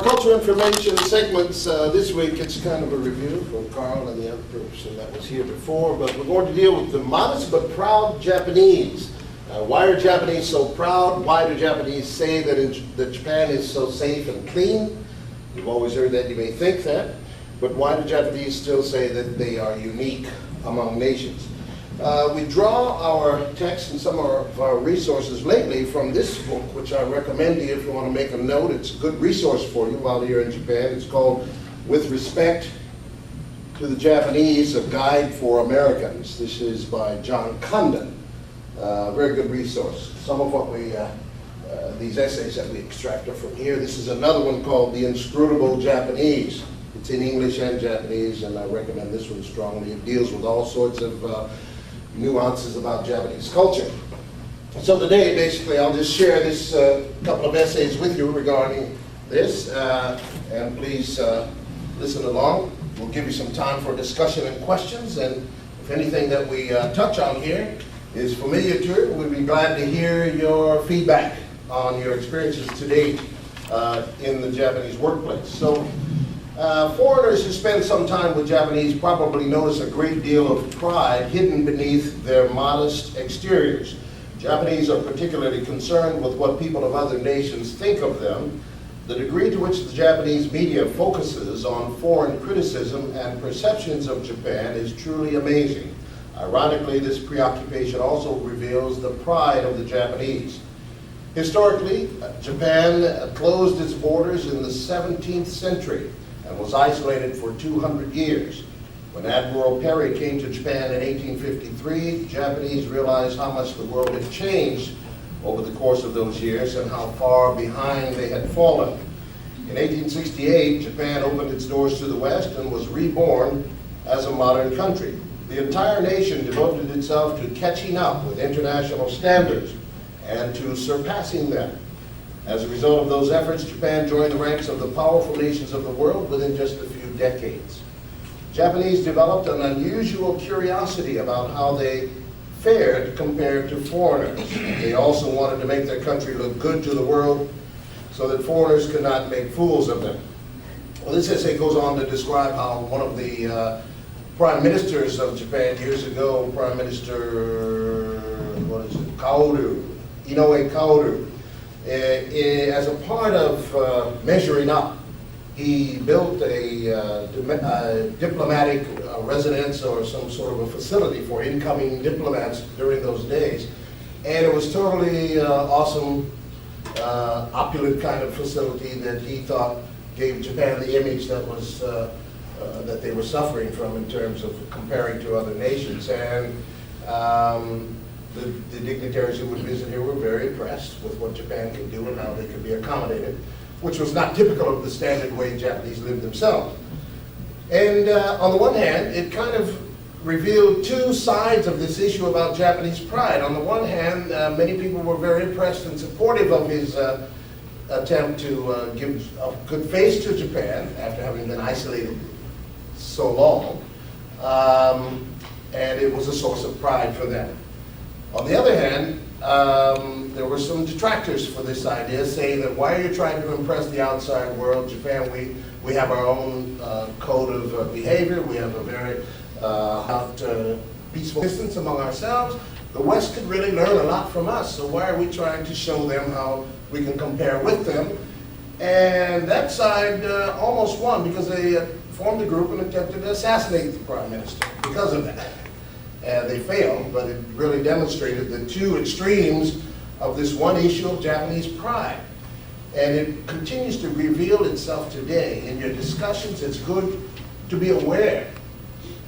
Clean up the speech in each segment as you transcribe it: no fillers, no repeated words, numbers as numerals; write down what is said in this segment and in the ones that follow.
our cultural information segments this week, it's kind of a review from Carl and the other person that was here before, but we're going to deal with the modest but proud Japanese. Why are Japanese so proud? Why do Japanese say that Japan is so safe and clean? You've always heard that, you may think that, but why do Japanese still say that they are unique among nations? We draw our text and some of our resources lately from this book, which I recommend to you if you want to make a note. It's a good resource for you while you're in Japan. It's called With Respect to the Japanese, A Guide for Americans. This is by John Condon. Very good resource. Some of what these essays that we extract are from here. This is another one called The Inscrutable Japanese. It's in English and Japanese, and I recommend this one strongly. It deals with all sorts of nuances about Japanese culture. So today, basically, I'll just share this couple of essays with you regarding this, and please listen along. We'll give you some time for discussion and questions, and if anything that we touch on here is familiar to you, we'd be glad to hear your feedback on your experiences to date in the Japanese workplace. So, foreigners who spend some time with Japanese probably notice a great deal of pride hidden beneath their modest exteriors. Japanese are particularly concerned with what people of other nations think of them. The degree to which the Japanese media focuses on foreign criticism and perceptions of Japan is truly amazing. Ironically, this preoccupation also reveals the pride of the Japanese. Historically, Japan closed its borders in the 17th century and was isolated for 200 years. When Admiral Perry came to Japan in 1853, Japanese realized how much the world had changed over the course of those years and how far behind they had fallen. In 1868, Japan opened its doors to the West and was reborn as a modern country. The entire nation devoted itself to catching up with international standards and to surpassing them. As a result of those efforts, Japan joined the ranks of the powerful nations of the world within just a few decades. Japanese developed an unusual curiosity about how they fared compared to foreigners. They also wanted to make their country look good to the world so that foreigners could not make fools of them. Well, this essay goes on to describe how one of the prime ministers of Japan years ago, Prime Minister, Kaoru, Inoue Kaoru, as a part of measuring up, he built a diplomatic residence or some sort of a facility for incoming diplomats during those days. And it was totally awesome, opulent kind of facility that he thought gave Japan the image that was that they were suffering from in terms of comparing to other nations. And the dignitaries who would visit here were very impressed with what Japan could do and how they could be accommodated, which was not typical of the standard way Japanese lived themselves. And on the one hand, it kind of revealed two sides of this issue about Japanese pride. On the one hand, many people were very impressed and supportive of his attempt to give a good face to Japan after having been isolated so long. And it was a source of pride for them. On the other hand, there were some detractors for this idea, saying that why are you trying to impress the outside world? Japan, we have our own code of behavior. We have a very peaceful distance among ourselves. The West could really learn a lot from us, so why are we trying to show them how we can compare with them? And that side almost won because they formed a group and attempted to assassinate the Prime Minister because of that. And they failed, but it really demonstrated the two extremes of this one issue of Japanese pride. And it continues to reveal itself today. In your discussions, it's good to be aware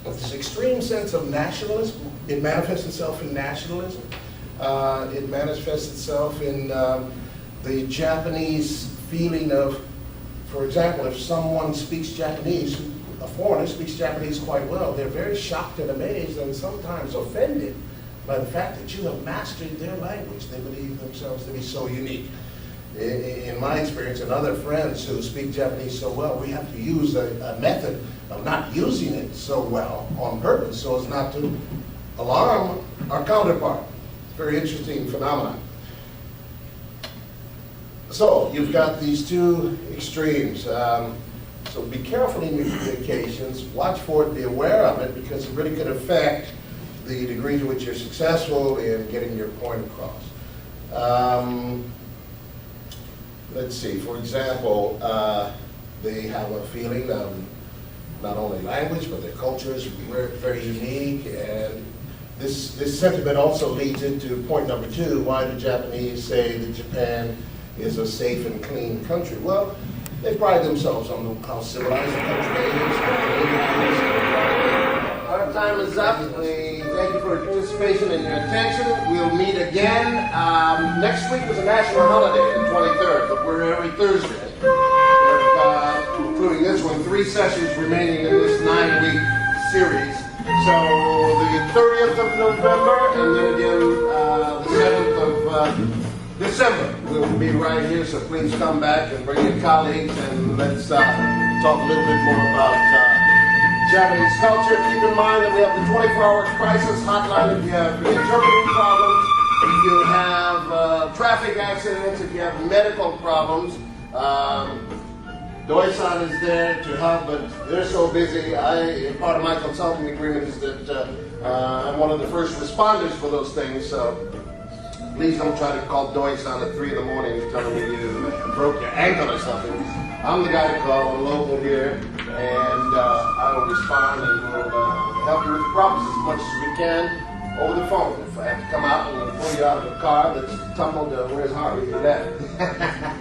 of this extreme sense of nationalism. It manifests itself in nationalism. It manifests itself in the Japanese feeling of, for example, if someone speaks Japanese, a foreigner speaks Japanese quite well, they're very shocked and amazed and sometimes offended by the fact that you have mastered their language. They believe themselves to be so unique. In my experience and other friends who speak Japanese so well, we have to use a method of not using it so well on purpose so as not to alarm our counterpart. Very interesting phenomenon. So you've got these two extremes. So be careful in your communications. Watch for it. Be aware of it because it really could affect the degree to which you're successful in getting your point across. Let's see. For example, they have a feeling of not only language but their culture is very unique, and this sentiment also leads into point number 2. Why do Japanese say that Japan is a safe and clean country? Well, they pride themselves on how civilized the country is. Our time is up. We thank you for your participation and your attention. We'll meet again. Next week is a national holiday, the 23rd, but we're every Thursday. Including this one, 3 sessions remaining in this 9-week series. So the 30th of November and then again the 7th of December. We'll be right here, so please come back and bring your colleagues and let's talk a little bit more about Japanese culture. Keep in mind that we have the 24-hour crisis hotline if you have interpreting problems, if you have traffic accidents, if you have medical problems. Doi-san is there to help, but they're so busy. Part of my consulting agreement is that I'm one of the first responders for those things, so please don't try to call Doi-san at 3 in the morning and tell me you broke your ankle or something. I'm the guy to call. I'm local here, and I will respond and we'll help you with the problems as much as we can over the phone. If I have to come out and pull you out of a car that's tumbled, where's Harvey? Do that.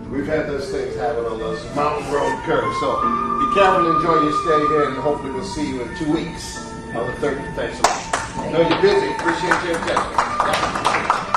We've had those things happen on those mountain road curves. So be careful and enjoy your stay here, and hopefully we'll see you in 2 weeks on the 30th. Thanks so much. I know you're busy. Appreciate your attention.